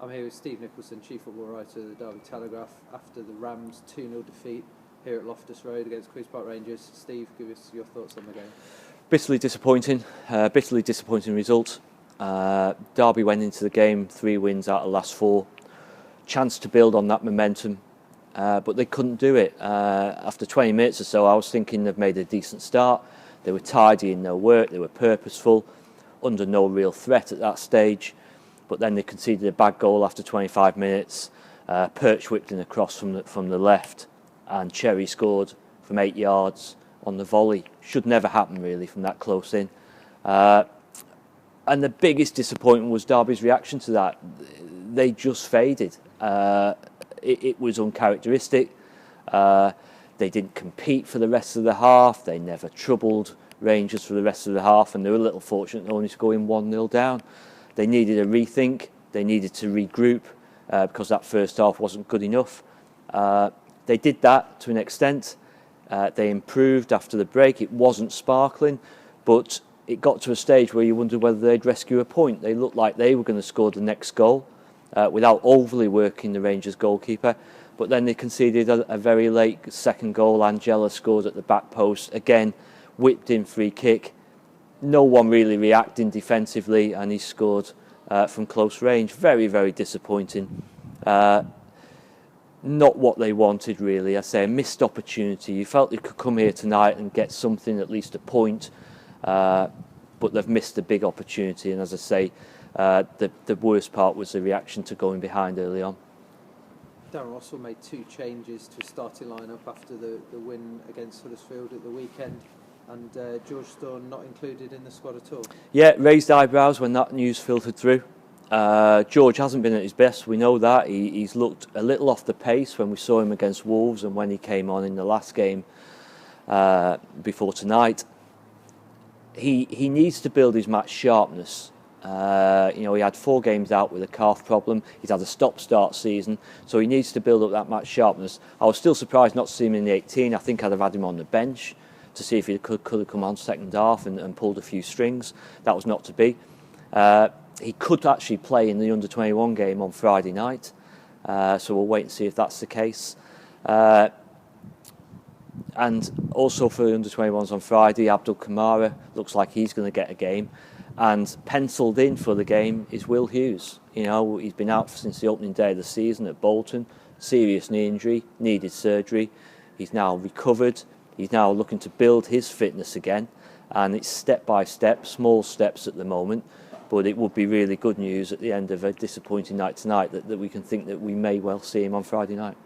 I'm here with Steve Nicholson, Chief Football Writer of the Derby Telegraph, after the Rams' 2-0 defeat here at Loftus Road against Queen's Park Rangers. Steve, give us your thoughts on the game. Bitterly disappointing result. Derby went into the game 3 wins out of the last 4. Chance to build on that momentum, but they couldn't do it. After 20 minutes or so, I was thinking they've made a decent start. They were tidy in their work, they were purposeful, under no real threat at that stage. But then they conceded a bad goal after 25 minutes. Perch whipped in a cross from the left, and Cherry scored from 8 yards on the volley. Should never happen really from that close in. And the biggest disappointment was Derby's reaction to that. They just faded. It was uncharacteristic. They didn't compete for the rest of the half. They never troubled Rangers for the rest of the half, and they were a little fortunate only to go in 1-0 down. They needed a rethink. They needed to regroup because that first half wasn't good enough. They did that to an extent. They improved after the break. It wasn't sparkling, but it got to a stage where you wondered whether they'd rescue a point. They looked like they were going to score the next goal without overly working the Rangers goalkeeper. But then they conceded a very late second goal. Angela scored at the back post. Again, whipped in free kick. No one really reacting defensively, and he scored from close range. Very, very disappointing. Not what they wanted, really. I say a missed opportunity. You felt they could come here tonight and get something, at least a point, but they've missed a big opportunity. And as I say, the worst part was the reaction to going behind early on. Darren Russell made 2 changes to his starting lineup after the win against Huddersfield at the weekend. And George Thorne not included in the squad at all. Yeah, raised eyebrows when that news filtered through. George hasn't been at his best, we know that. He's looked a little off the pace when we saw him against Wolves and when he came on in the last game before tonight. He needs to build his match sharpness. He had 4 games out with a calf problem. He's had a stop-start season, so he needs to build up that match sharpness. I was still surprised not to see him in the 18. I think I'd have had him on the bench to see if he could have come on second half and pulled a few strings. That was not to be. He could actually play in the under-21 game on Friday night, so we'll wait and see if that's the case. And also for the under-21s on Friday, Abdul Kamara looks like he's going to get a game. And penciled in for the game is Will Hughes. He's been out since the opening day of the season at Bolton. Serious knee injury, needed surgery. He's now recovered. He's now looking to build his fitness again, and it's step by step, small steps at the moment, but it would be really good news at the end of a disappointing night tonight that we can think that we may well see him on Friday night.